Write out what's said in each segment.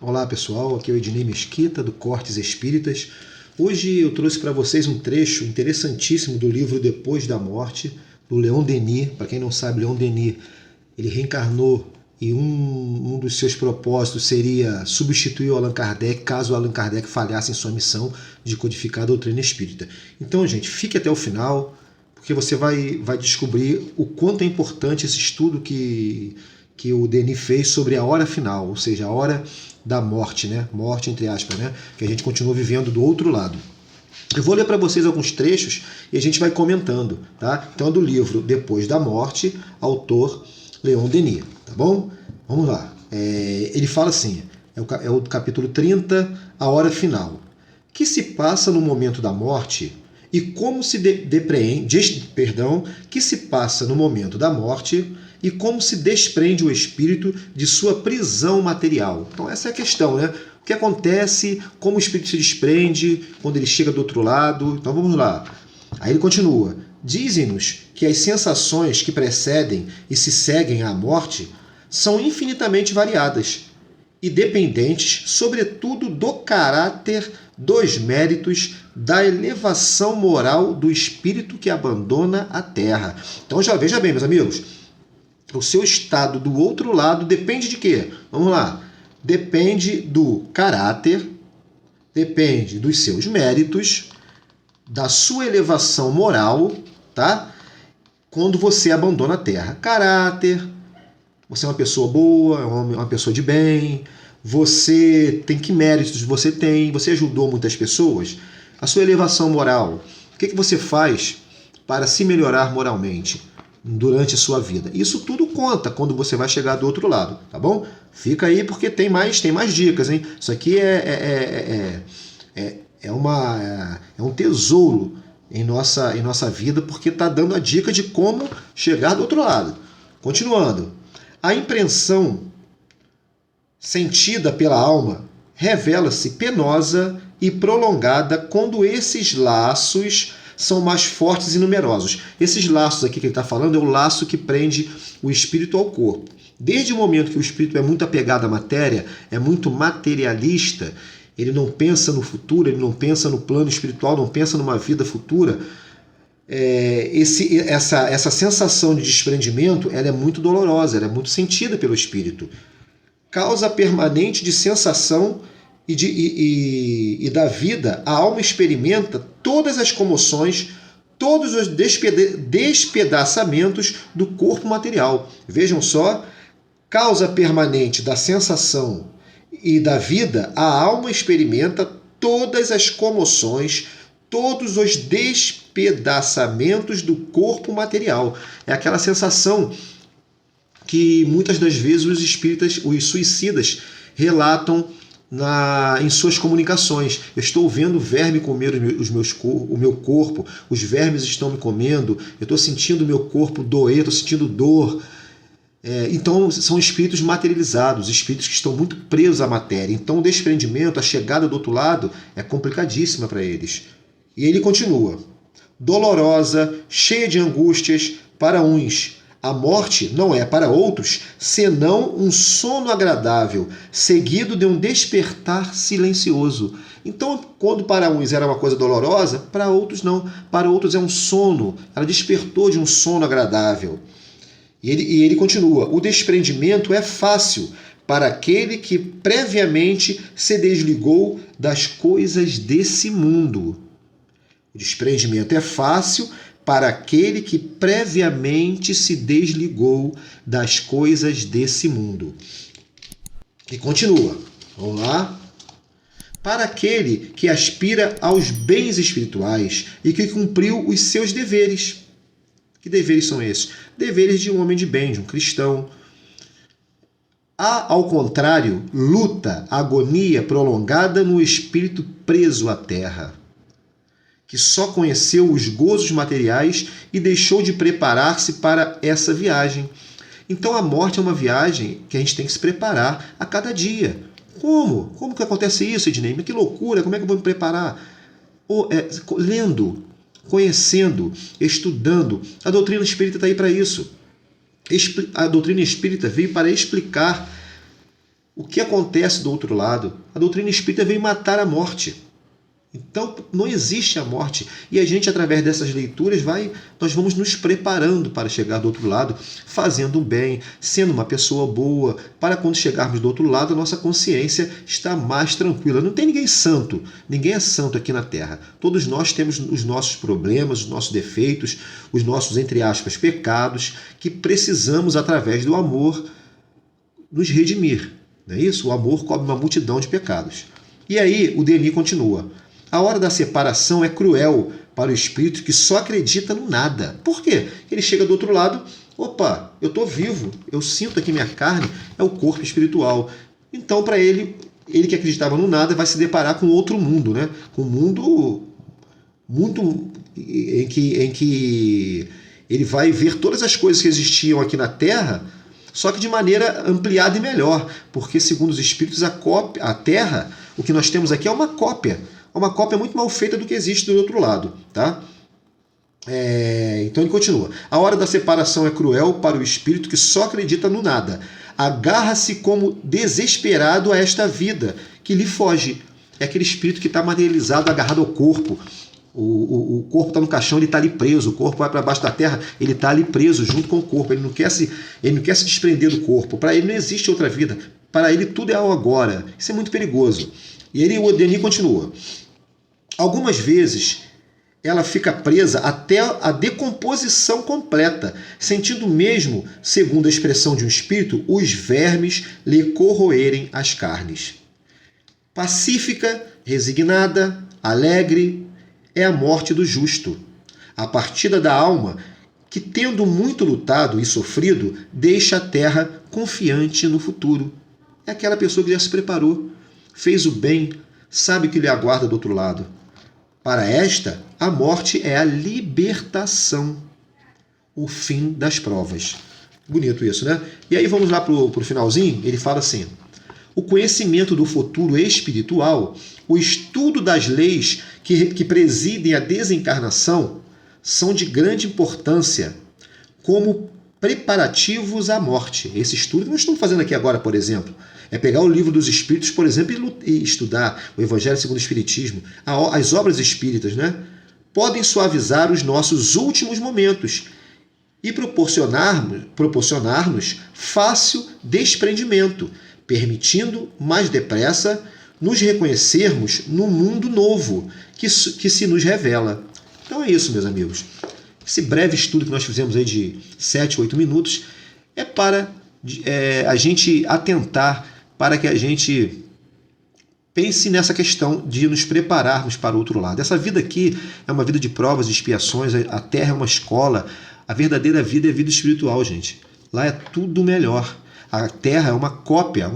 Olá pessoal, aqui é o Ednei Mesquita do Cortes Espíritas. Hoje eu trouxe para vocês um trecho interessantíssimo do livro Depois da Morte, do Leon Denis. Para quem não sabe, Leon Denis ele reencarnou e um dos seus propósitos seria substituir o Allan Kardec caso o Allan Kardec falhasse em sua missão de codificar a doutrina espírita. Então, gente, fique até o final, porque você vai descobrir o quanto é importante esse estudo que o Denis fez sobre a hora final, ou seja, a hora da morte, né? Morte entre aspas, né? Que a gente continua vivendo do outro lado. Eu vou ler para vocês alguns trechos e a gente vai comentando, tá? Então é do livro Depois da Morte, autor Leon Denis, tá bom? Vamos lá. Ele fala assim, é o capítulo 30, a hora final. Que se passa no momento da morte e como se que se passa no momento da morte e como se desprende o espírito de sua prisão material. Então essa é a questão, né? O que acontece, como o espírito se desprende quando ele chega do outro lado. Então vamos lá. Aí ele continua. Dizem-nos que as sensações que precedem e se seguem à morte são infinitamente variadas e dependentes, sobretudo, do caráter, dos méritos, da elevação moral do espírito que abandona a Terra. Então já veja bem, meus amigos, o seu estado do outro lado depende de quê? Vamos lá. Depende do caráter, depende dos seus méritos, da sua elevação moral, tá? Quando você abandona a Terra. Caráter, você é uma pessoa boa, uma pessoa de bem, você tem que méritos você tem, você ajudou muitas pessoas. A sua elevação moral, o que você faz para se melhorar moralmente durante a sua vida? Isso tudo conta quando você vai chegar do outro lado, tá bom? Fica aí porque tem mais dicas, hein? Isso aqui é um tesouro em nossa vida, porque está dando a dica de como chegar do outro lado. Continuando. A impressão sentida pela alma revela-se penosa e prolongada quando esses laços são mais fortes e numerosos. Esses laços aqui que ele está falando é o laço que prende o espírito ao corpo. Desde o momento que o espírito é muito apegado à matéria, é muito materialista, ele não pensa no futuro, ele não pensa no plano espiritual, não pensa numa vida futura, essa sensação de desprendimento ela é muito dolorosa, ela é muito sentida pelo espírito. Causa permanente de sensação e da vida, a alma experimenta todas as comoções, todos os despedaçamentos do corpo material. Vejam só, causa permanente da sensação e da vida, a alma experimenta todas as comoções, todos os despedaçamentos do corpo material. É aquela sensação que muitas das vezes os espíritas, os suicidas, relatam em suas comunicações. Eu estou vendo verme comer o meu corpo, os vermes estão me comendo, eu estou sentindo o meu corpo doer, estou sentindo dor. Então são espíritos materializados, espíritos que estão muito presos à matéria. Então o desprendimento, a chegada do outro lado é complicadíssima para eles. E ele continua. Dolorosa, cheia de angústias, para uns a morte não é para outros senão um sono agradável, seguido de um despertar silencioso. Então, quando para uns era uma coisa dolorosa, para outros não. Para outros é um sono. Ela despertou de um sono agradável. E ele continua. O desprendimento é fácil para aquele que previamente se desligou das coisas desse mundo. O desprendimento é fácil para aquele que previamente se desligou das coisas desse mundo. E continua. Vamos lá. Para aquele que aspira aos bens espirituais e que cumpriu os seus deveres. Que deveres são esses? Deveres de um homem de bem, de um cristão. Há, ao contrário, luta, agonia prolongada no espírito preso à terra, que só conheceu os gozos materiais e deixou de preparar-se para essa viagem. Então a morte é uma viagem que a gente tem que se preparar a cada dia. Como? Como que acontece isso, Ednei? Que loucura, como é que eu vou me preparar? Lendo, conhecendo, estudando. A doutrina espírita está aí para isso. A doutrina espírita veio para explicar O que acontece do outro lado? A doutrina espírita veio matar a morte. Então não existe a morte. E a gente, através dessas leituras, nós vamos nos preparando para chegar do outro lado, fazendo o bem, sendo uma pessoa boa, para quando chegarmos do outro lado, a nossa consciência está mais tranquila. Não tem ninguém santo, ninguém é santo aqui na Terra. Todos nós temos os nossos problemas, os nossos defeitos, os nossos, entre aspas, pecados, que precisamos, através do amor, nos redimir. Não é isso? O amor cobre uma multidão de pecados. E aí o Denis continua. A hora da separação é cruel para o espírito que só acredita no nada. Por quê? Ele chega do outro lado, opa, eu estou vivo, eu sinto aqui minha carne, é o corpo espiritual. Então, para ele que acreditava no nada, vai se deparar com outro mundo, né? Com um mundo em que ele vai ver todas as coisas que existiam aqui na Terra, só que de maneira ampliada e melhor, porque, segundo os espíritos, a Terra, o que nós temos aqui é uma cópia muito mal feita do que existe do outro lado, tá? Então ele continua. A hora da separação é cruel para o espírito que só acredita no nada. Agarra-se como desesperado a esta vida que lhe foge. É aquele espírito que está materializado, agarrado ao corpo. O corpo está no caixão, ele está ali preso. O corpo vai para baixo da terra, ele está ali preso junto com o corpo. Ele não quer se desprender do corpo. Para ele não existe outra vida. Para ele tudo é o agora. Isso é muito perigoso. E o Denis continua. Algumas vezes ela fica presa até a decomposição completa, sentindo mesmo, segundo a expressão de um espírito, os vermes lhe corroerem as carnes. Pacífica, resignada, alegre, é a morte do justo. A partida da alma, que tendo muito lutado e sofrido, deixa a terra confiante no futuro. É aquela pessoa que já se preparou, fez o bem, sabe o que lhe aguarda do outro lado. Para esta, a morte é a libertação, o fim das provas. Bonito isso, né? E aí vamos lá para o finalzinho, ele fala assim: o conhecimento do futuro espiritual, o estudo das leis que presidem a desencarnação, são de grande importância como preparativos à morte. Esse estudo que nós estamos fazendo aqui agora, por exemplo, é pegar o livro dos Espíritos, por exemplo, e estudar o Evangelho segundo o Espiritismo, as obras espíritas, né? Podem suavizar os nossos últimos momentos e proporcionar-nos fácil desprendimento, permitindo mais depressa nos reconhecermos no mundo novo que se nos revela. Então é isso, meus amigos. Esse breve estudo que nós fizemos aí de 7, 8 minutos é para a gente atentar, para que a gente pense nessa questão de nos prepararmos para o outro lado. Essa vida aqui é uma vida de provas e expiações, a Terra é uma escola, a verdadeira vida é a vida espiritual, gente. Lá é tudo melhor. A Terra é uma cópia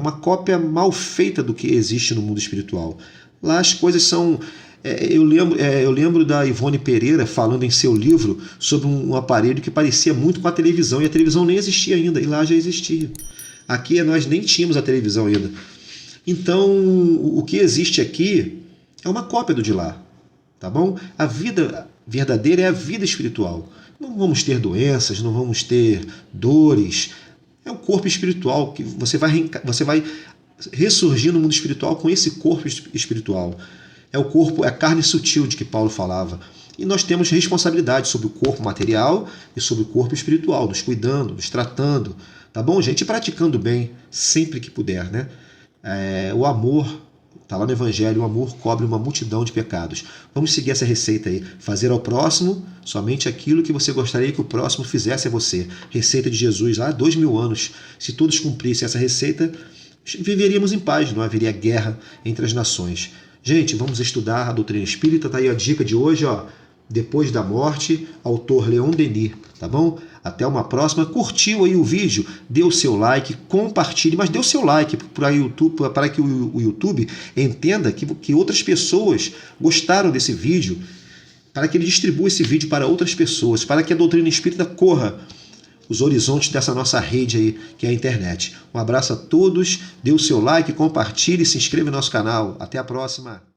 mal feita do que existe no mundo espiritual. Lá as coisas são... Eu lembro da Ivone Pereira falando em seu livro sobre um aparelho que parecia muito com a televisão, e a televisão nem existia ainda, e lá já existia. Aqui nós nem tínhamos a televisão ainda. Então, o que existe aqui é uma cópia do de lá, tá bom? A vida verdadeira é a vida espiritual. Não vamos ter doenças, não vamos ter dores. É o corpo espiritual que você vai ressurgir no mundo espiritual com esse corpo espiritual. É o corpo, é a carne sutil de que Paulo falava. E nós temos responsabilidade sobre o corpo material e sobre o corpo espiritual, nos cuidando, nos tratando, tá bom, gente? E praticando bem sempre que puder, né? O amor, está lá no Evangelho, o amor cobre uma multidão de pecados. Vamos seguir essa receita aí. Fazer ao próximo somente aquilo que você gostaria que o próximo fizesse a você. Receita de Jesus lá há 2000 anos. Se todos cumprissem essa receita, viveríamos em paz, não haveria guerra entre as nações. Gente, vamos estudar a doutrina espírita, tá aí a dica de hoje, ó. Depois da Morte, autor Leon Denis, tá bom? Até uma próxima. Curtiu aí o vídeo? Dê o seu like, compartilhe, mas dê o seu like para que o YouTube entenda que outras pessoas gostaram desse vídeo, para que ele distribua esse vídeo para outras pessoas, para que a doutrina espírita corra os horizontes dessa nossa rede aí, que é a internet. Um abraço a todos, dê o seu like, compartilhe e se inscreva no nosso canal. Até a próxima!